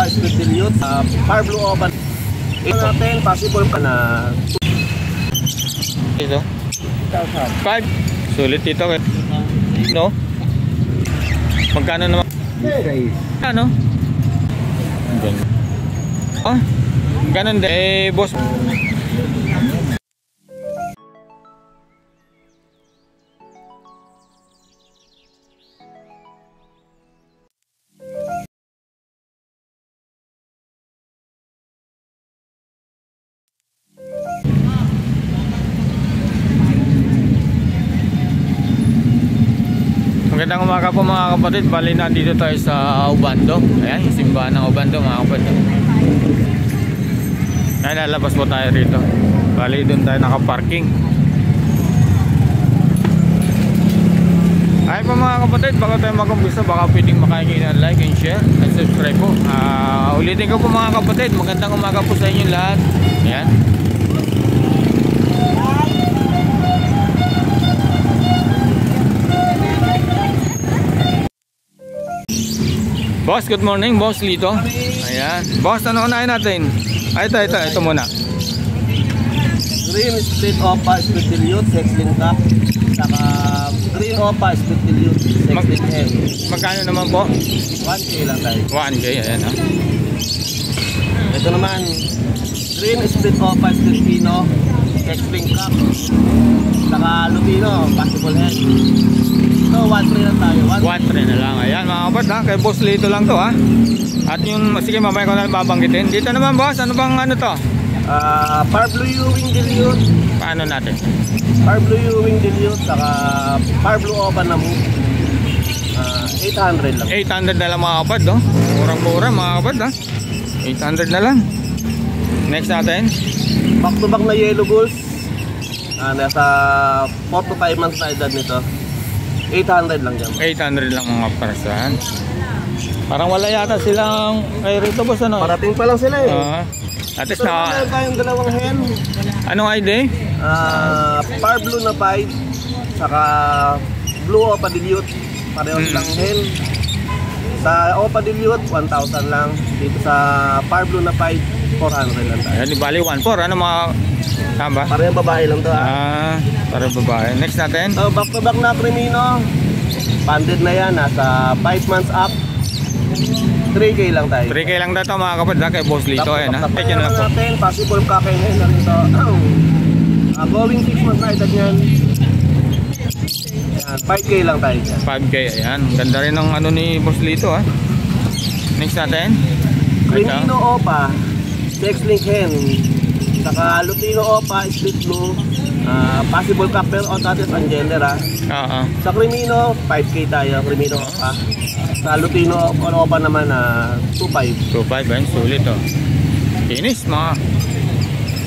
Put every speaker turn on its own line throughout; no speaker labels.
split dilute, fire blue oval. Ito natin, possible pa na
ito 5 sulit dito no? Magkano naman? Ano? Ah, ganun din boss. Magandang umaga po mga kapatid. Bali nandito tayo sa Obando. Ayan, yung simbahan ng Obando mga kapatid. Ayan, lalabas po tayo rito. Bali doon tayo nakaparking. Ay po mga kapatid, baka tayo mag-umpisa, baka pwedeng makahingi ng like and share at subscribe po. Ulitin ko po mga kapatid, magandang umaga po sa inyo lahat. Ayan. Boss, good morning, Boss Lito. Ayan. Boss, ano unahin natin? Ay, ito muna.
green split opa, split dilute, sex link cup. Saka green opa, split dilute, sex link hen.
Magkano naman po?
1K lang tayo.
1K, ayan ha.
Ito naman, green split opa, split pino, sex link cup. Saka lupino, possible hen. Ito, 1-3 lang tayo.
1-3 na lang. Ayan mga kapatid ha. Kay Boss Lito lang to ha. At yung, sige mamaya ko na babanggitin. Dito naman boss, ano bang ano to?
Fire blue Ewing dilute.
Paano natin?
Fire blue Ewing dilute. Saka fire blue open na mo. 800 lang.
800 na lang mga kapatid no? Murang-mura mga kapatid ha. 800 na lang. Next natin.
Back to back na yellow bulls. Nasa 4 to 5 months na edad nito. 800 lang dyan.
800 lang mga parasan. Parang wala yata silang kay rito boss ano?
Parating pa lang sila eh.
At least
ito na tayong dalawang hen.
Anong ID?
Fire blue na 5. Saka blue opa dilute. Pareho silang hen. Sa opa dilute 1,000 lang. Dito sa fire blue na 5 400 lang tayo.
Ayan, di bali 1,400. Ano mga tama?
Pareho babae lang to
pareho babae. Next natin.
So back to back na Crimino. Panded na yan. Nasa 5 months up. 3K lang tayo.
3K lang dito mga kapatid kay Boss Lito. Ayan ha.
Tapos natin, possible kakainin na rin ito. Going 6 months na edad yan. 5K lang tayo dyan.
5K, ayan. Ganda rin ng ano ni Boss Lito ha. Next natin.
Crimino opa, sex link hen. Saka lutino opa, split blue. Possible couple o tatis ang gender ha. Sa Crimino, 5K tayo. Crimino opa. Sa lutino opa naman 2.5.
2.5 ayun, sulit oh. Kinis mga.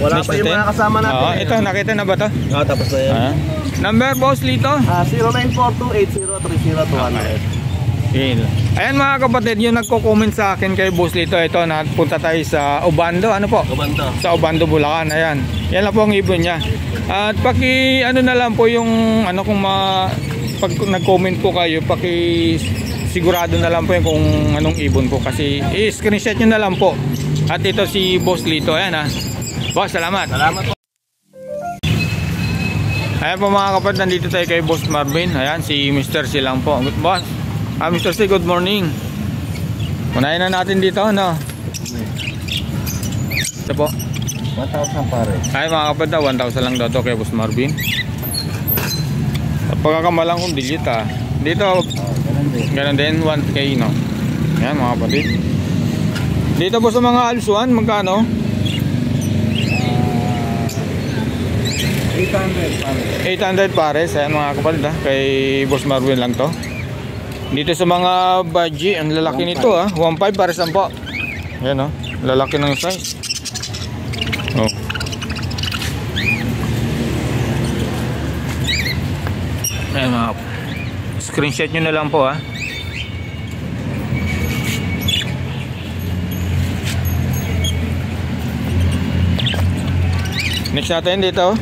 Wala next pa yung mga kasama natin.
Ito, nakita na ba ito?
Tapos na yan.
Number Boss Lito?
0942-8030-200.
Ayan mga kapatid, yung nagko-comment sa akin kay Boss Lito. Ito, napunta tayo sa Obando. Ano po?
Obando.
Sa Obando, Bulacan. Ayan. Yan lang po ang ibon niya. At paki ano na lang po yung ano kung pag nag-comment po kayo, paki sigurado na lang po yung kung anong ibon po kasi i-screenshot nyo na lang po. At ito si Boss Lito. Ayan ha. Boss, salamat.
Salamat po.
Ayan po mga kapatid, nandito tayo kay Boss Marvin. Ayan, si Mr. C lang po. Boss, Mr. C, good morning. Unahin na natin dito, ano? Ito po
1,000 pare.
Ay mga kapatid, 1,000 lang daw to kay Boss Marvin. Pagkakamalang kong delete ha. Dito, ganun din, 1K no. Ayan mga kapatid. Dito po sa mga alsuan, magkano? 800 pares. Ayan mga kapatid ha. Kay Boss Marvin lang to. Dito sa mga baji, ang lalaki nito ha. 1.5 pares lang po. Ayan o, lalaki ng size. Oh. Ayan mga screenshot nyo na lang po ha. Next natin dito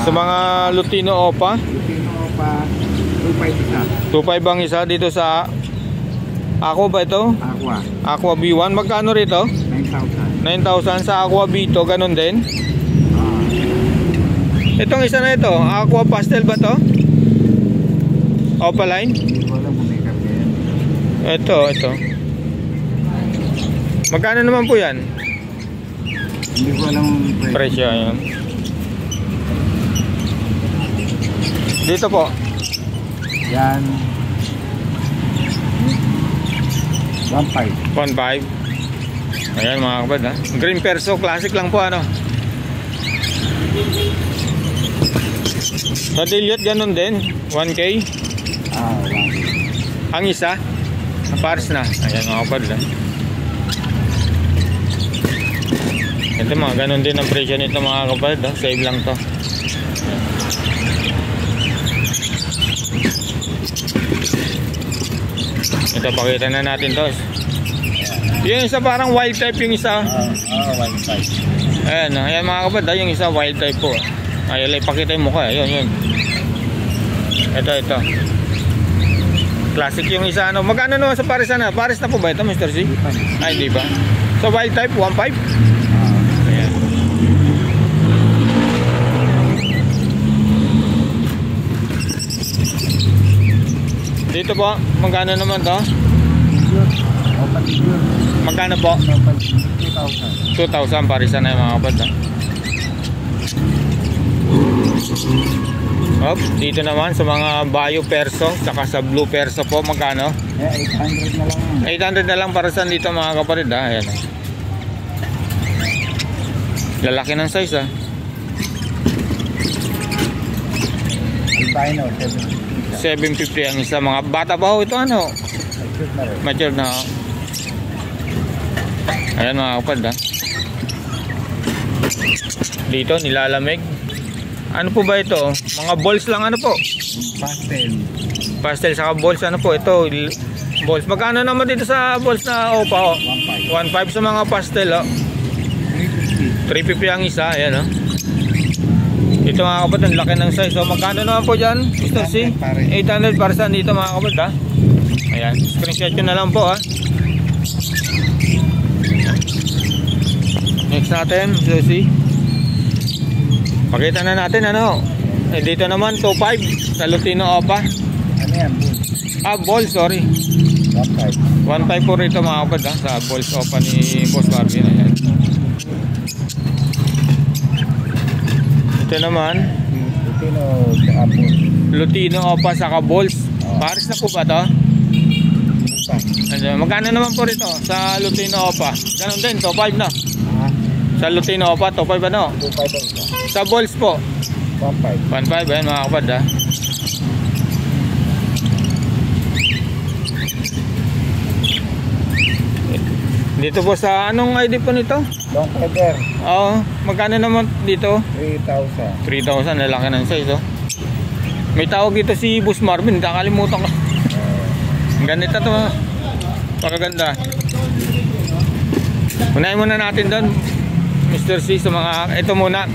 sa mga Lutino Opa.
Lutino Opa 2.5 isa.
2.5 ang isa dito sa Aqua ba ito?
Aqua.
Aqua B1. Magkano rito?
9,000.
9,000 sa Aqua B2. Ganun din.
Ah.
Itong isa na ito. Aqua Pastel ba to? Opaline?
Hindi ko alam kung may karga yan.
Ito. Magkano naman po yan?
Hindi ko alam ang
Presyo, ayan. Dito po.
Yan. 1,500.
1.5. Ayan mga kabad ha. Green Perso, classic lang po ano. Sa Dilliot ganun din, 1K.
Ah, 1,000.
Ang isa, pares na. Ayan mga kabad ha. Ito mga ganun din ang presyo nito mga kabad ha. Save lang to. Ito pakita na natin to. Yung isa parang wild type yung isa.
1,500.
Ayan mga kabad, yung isa wild type po. Ayan, ipakita yung mukha. Yun. Ito. Classic yung isa ano. Magkano naman sa pares na? Pares na po ba ito, Mr. C? Ay, di ba? So wild type 1.5. Ayan. Dito po, magkano naman to? Magkano po?
2,000.
2,000 parisan na yung mga kapad ha? Dito naman sa mga Bayo Perso saka sa Blue Perso po, magkano?
800 na lang.
800 na lang parisan dito mga kapatid ha? Ayan. Lalaki ng size ha?
Albino,
750 ang isa. Mga bata pa ho ito ano? Mature na ho. Ayan mga kapad ha? Dito nilalamig. Ano po ba ito? Mga balls lang ano po? Pastel saka balls ano po? Ito balls. Magkano naman dito sa balls na opa ho? 1.5 sa mga pastel ho? 350 ang isa. Ayan ho. Ito mga kapatid, laki ng size. So magkano naman po dyan, Mr. C? 800 para saan dito mga kapatid ha? Ayan, screenshot nyo na lang po ha. Next natin, Mr. C. Pakita na natin ano. Dito naman 2.5 sa Lutino Opa.
Ano yan?
Ball, sorry.
1,500.
1.5 po rito mga kapatid ha, sa Balls Opa ni Boss Marvin. Ayan. Ito naman Lutino Opa saka Balls. Pares na po ba to? Magkano naman po rito sa Lutino Opa? Ganun din, 2.5 na. Sa Lutino Opa, 2.5 ano?
2,500.
Sa Balls po
1,500.
1.5, ayan mga kapad ha. Dito po sa anong ID po nito?
Long feather.
Oo, magkano naman dito?
3,000.
3,000, lalaki ng size oh. May tawag dito si Boss Marvin, nakalimutan ko. Ganito to, pakaganda. Unahin muna natin doon, Mr. C, sa mga, ito muna.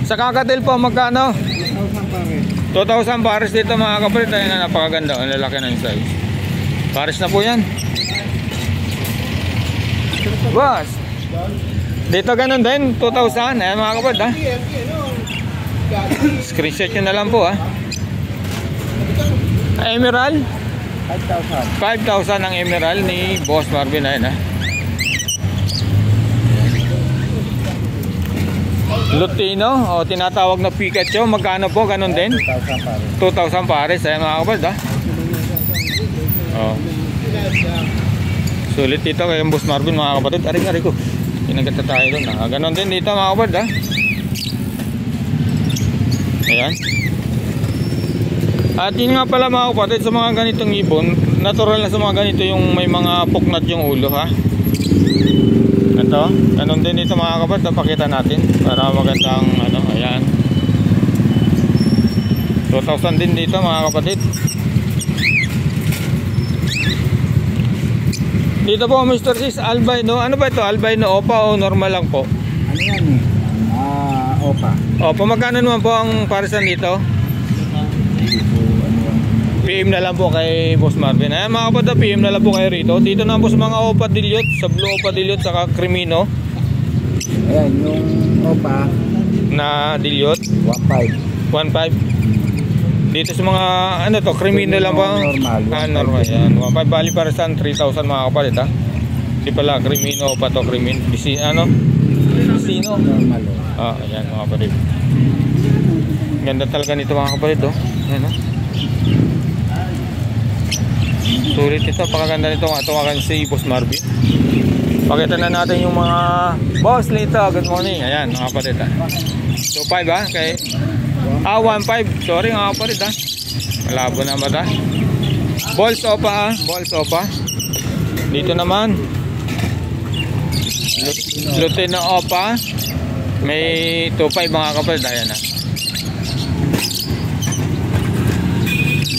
Sa kakatil po, magkano?
2,000 pares.
2,000 pares dito mga kapatid. Ayun na, napakaganda, ang lalaki ng size. Pares na po yan. Boss, dito ganun din, 2,000. Ayan mga kapatid ha. Screenshot nyo na lang po ha. Emerald
5,000.
5,000 ang emerald ni Boss Marvin. Ayan ha. Lutino o tinatawag na Pikachu, magkano po? Ganun din
2,000 pares.
2,000 pares. Ayan mga kapatid ha. Oh. Sulit dito kay Boss Marvin mga kapatid. Aray ko, pinagkata tayo doon. Ganon din dito mga kapatid ha. Ayan. At yun nga pala mga kapatid, sa mga ganitong ibon, natural na sa mga ganito yung may mga puknat yung ulo ha. Ito, ganon din dito mga kapatid. Pakita natin para magandang ano. Ayan, 2,000 din dito mga kapatid. Dito po Mr. Sis, albino. Ano ba ito? Albino Opa o normal lang po?
Ano yan eh? Opa.
Opa, magkano naman po ang parisan dito? PM na lang po kay Boss Marvin. Ayan mga kapatid, PM na lang po kayo rito. Dito na po sa mga Opa Dilute, sa Blue Opa Dilute, saka Crimino
Ayan, yung Opa,
na Dilute
1.5.
1.5. Dito sa mga ano to, Crimino lang po.
Normal.
Normal. Ayan, 1.5 bali para sa 3,000 mga kapatid ha. Di pala Crimino Opa to, Crimino. Ano? Sino?
Normal.
Ayan mga kapatid. Ganda talaga nito mga kapatid oh. Ayan oh. Sulit ito, pakaganda nito nga tuwakan si Boss Marvin. Pakita na natin yung mga boss nito. Good morning. Ayan mga kapatid ha. 2.5 ha kay 1.5. Sorry mga kapatid ha. Malabo na mata. Balls Opa ha. Balls Opa. Dito naman Lutino Opa. May 2.5 mga kapatid. Ayan ha.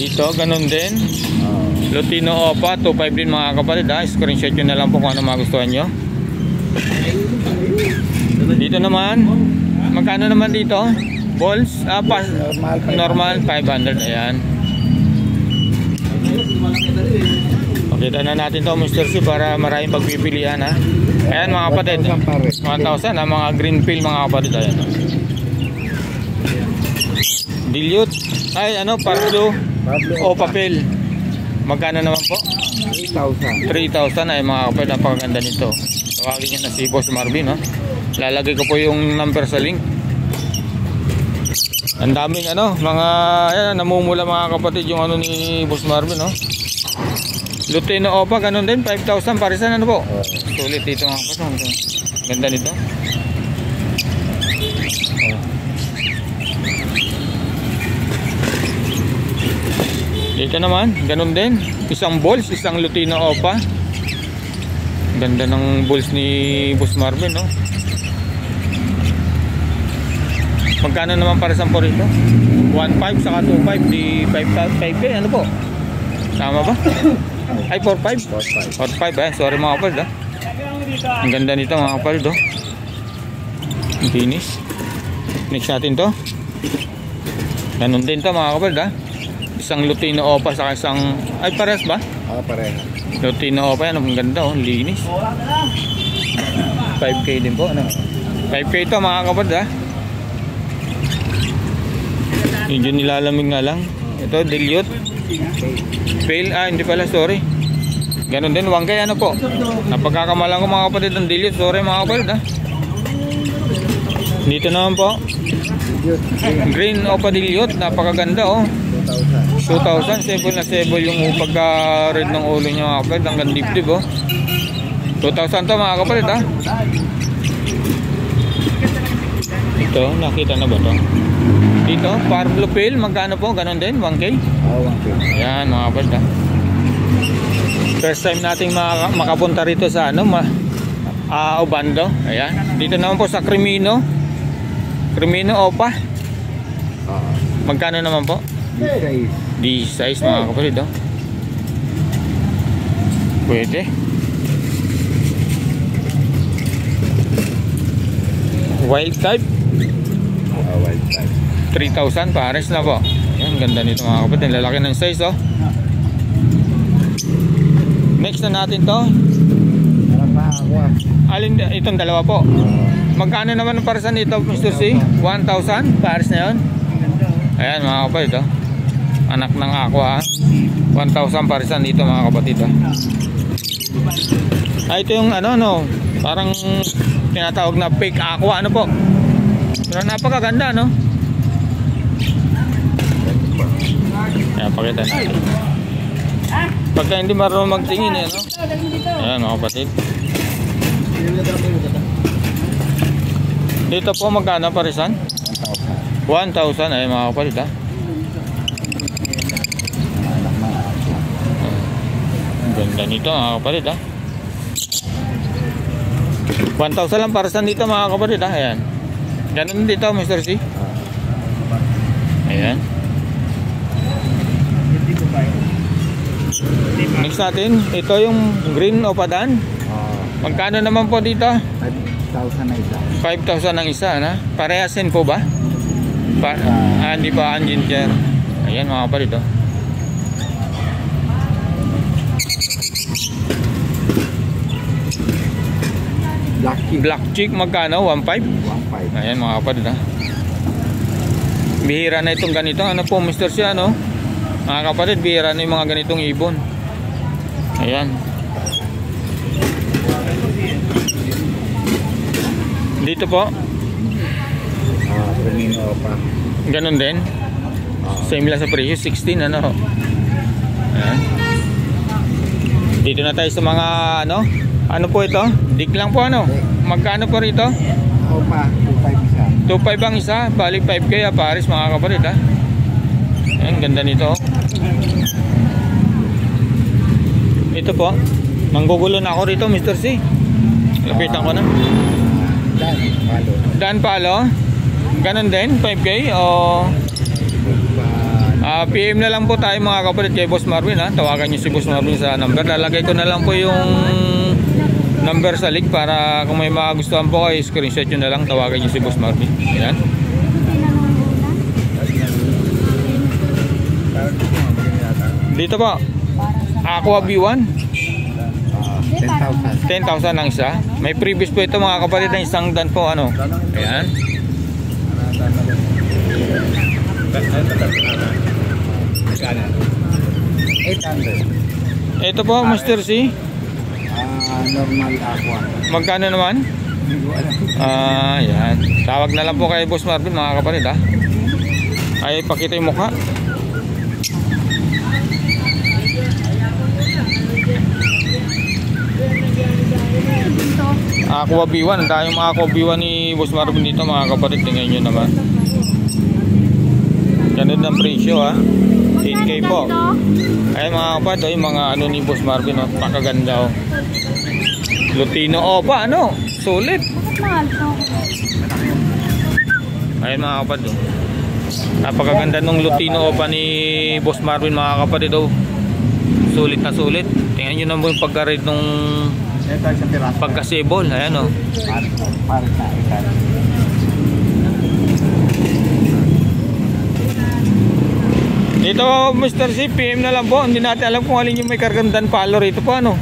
Dito ganun din Lutino Opa 2.5 din mga kapatid ha. Screenshot nyo na lang po kung ano magustuhan nyo. Dito naman magkano naman dito? Balls? Normal 500. Ayan. Pakita na natin to Mr. C para maraming pagpipilian ha. Ayan mga kapatid 1,000 ha. Mga green pill mga kapatid. Ayan. Dilute. Ay ano Pablo o papel. Magkano naman po?
3,000.
3,000 ay mga kapatid. Napakaganda nito. Tawagin nyo na si Boss Marvin ha. Lalagay ko po yung number sa link. Ang daming ano, mga ayan, namumula mga kapatid yung ano ni Boss Marvin no. Lutino Opa ganun din 5,000 parisan ano po. Sulit dito mga kapatid. Ganda nito. Dito naman, ganun din. Isang balls, isang Lutino Opa. Ganda ng balls ni Boss Marvin, no? Magkano naman para sa po rito? 1.5 saka 2.5, di 5K, ano po? Tama ba? Ay, 4.5? 4.5, eh. Sorry mga kapatid, ha? Ang ganda nito mga kapatid, oh. Finish. Next natin to. Ganun din to mga kapatid, ha? Isang Lutino Opa sa isang ay parehas ba?
Pareha.
Lutino Opa yan, ang ganda oh, linis. 5K din po ano. 5K to mga kapatid ha. Medyo nilalamig nga lang. Ito dilute. Fail hindi pala sorry. Ganon din 1K ano po. Napagkakamalan ko mga kapatid ng dilute, sorry mga kapatid ha. Dito naman po. Green Opa dilute, napakaganda oh. 2,000, sable na sable yung pagka-red ng ulo niya mga kapatid, hanggang dip-dip oh. 2,000 to mga kapatid ha. Ito, nakita na ba to? Dito, Pablo Pale, magkano po? Ganon din, 1K?
1K.
Ayan mga kapatid ha. First time nating makapunta rito sa ano, Obando. Ayan, dito naman po sa Crimino Opa. Magkano naman po? D size mga kapatid oh. Pwede. Wild type.
Wild type.
3,000 pares na po. Ayan, ganda nito mga kapatid. Lalaki ng size oh. Next na natin to. Alin itong dalawa po. Magkano naman ang parisan dito Mr. C? 1,000 pares na yun. Ayan mga kapatid oh. Anak ng aqua ha. 1,000 parisan dito mga kapatid ha. Ito yung ano no, parang tinatawag na fake aqua ano po. Pero napakaganda no. Ayan, pakita natin. Pagka hindi marunong magtingin eh no. Ayan mga kapatid. Dito po magkano parisan? 1,000 ay mga kapatid ha. Ganda nito mga kapatid ha. 1,000 lang parisan dito mga kapatid ha. Ayan. Ganun dito Mr. C. Ayan. Next natin, ito yung green opadan. Magkano naman po dito?
5,000 na isa.
5,000 ang isa na. Parehasin po ba? Hindi pa ang ginger. Ayan mga kapatid oh.
Black Chick.
Black Chick, magkano? 1.5?
1.5.
Ayan mga kapatid ha. Bihira na itong ganito. Ano po Mr. Sia, no? Mga kapatid, bihira na yung mga ganitong ibon. Ayan. Dito po.
Crimino Opa.
Ganun din. Same lang sa presyo, 16 ano. Ayan. Dito na tayo sa mga ano. Ano po ito? Dik lang po ano. Magkano po rito?
Opa, 2.5 isa.
2.5 ang isa, balik 5K Paris mga kapatid ha. Ayan, ganda nito. Ito po, manggugulo na ako rito Mr. C. Lapitan ko na. Dan Palo. Ganon din, 5K o PM na lang po tayo mga kapatid kay Boss Marvin ha. Tawagan nyo si Boss Marvin sa number. Lalagay ko na lang po yung number sa link para kung may magustuhan po kayo, screenshot nyo na lang, tawagan nyo si Boss Marvin. Ayan. Dito po, Aqua B1 10,000 ang isa. May previous po ito mga kapatid ng isang dan po ano. Ayan. Ito po Mr. C.
Normal aqua.
Magkano naman? Yan. Tawag na lang po kay Boss Marvin mga kapatid ha. Ay, pakita yung mukha. Aqua B1. Ang tayong mga Aqua B1 ni Boss Marvin dito mga kapatid. Tingnan nyo naman. Ganun ang presyo ha. 8K po. Ay mga kapatid, yung mga ano ni Boss Marvin oh. Pakaganda oh. Lutino Opa, ano? Sulit. Ayun mga kapatid oh. Napakaganda nung Lutino Opa ni Boss Marvin mga kapatid oh. Sulit na sulit. Tingnan nyo naman yung pagka-red nung pagka-sable. Ayan oh. Dito Mr. C, PM na lang po. Hindi natin alam kung alin yung may kargang Dan Palo rito po ano.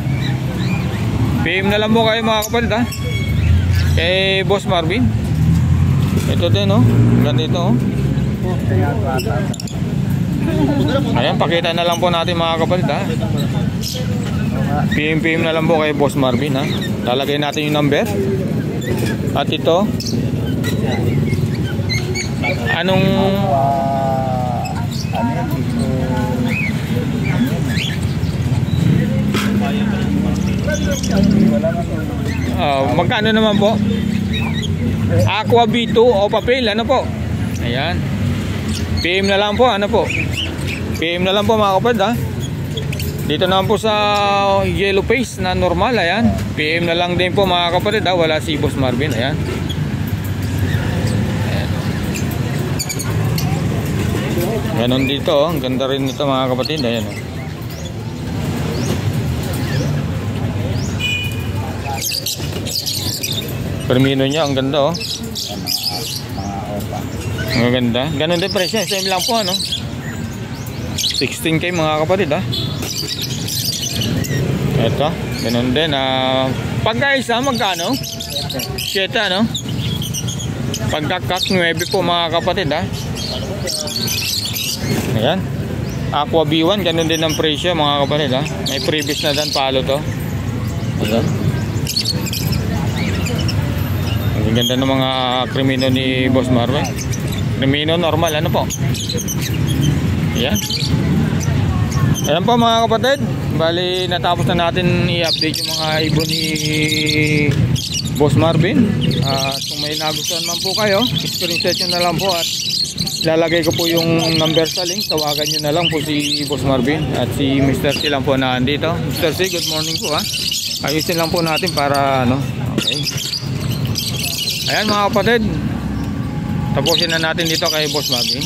PM na lang po kayo mga kapatid ha. Kay Boss Marvin. Ito din oh. Ganito oh. Ayan, pakita na lang po natin mga kapatid ha. PM na lang po kay Boss Marvin ha. Lalagay natin yung number. At ito anong magkano naman po? Aqua B2 o papel ano po? Ayan. PM na lang po ano po? PM na lang po mga kapatid ha. Dito naman po sa yellow face na normal. Ayan. PM na lang din po mga kapatid ha. Wala si Boss Marvin. Ayan. Ganon dito oh. Ang ganda rin nito mga kapatid. Ayan oh. Permino niya, ang ganda oh. Ang ganda. Ganon din presyo. Same lang po ano. 16K mga kapatid ha. Ito. Ganon din. Pagkaisa magkano? 7 ano. Pagkakak 9 po mga kapatid ha. Ayan. Aqua B1. Ganon din ang presyo mga kapatid ha. May previous na Dan Palo to. Ayan. Ang ganda ng mga krimino ni Boss Marvin. Krimino normal ano po. Ayan. Ayan po mga kapatid. Bali natapos na natin i-update yung mga ibon ni Boss Marvin. Kung may nagustuhan man po kayo, screenshot nyo na lang po at lalagay ko po yung number sa link. Tawagan nyo na lang po si Boss Marvin at si Mr. C lang po na andito. Mr. C, good morning po ha. Ayusin lang po natin para ano. Okay. Ayan mga kapatid, tapusin na natin dito kay Boss Marvin.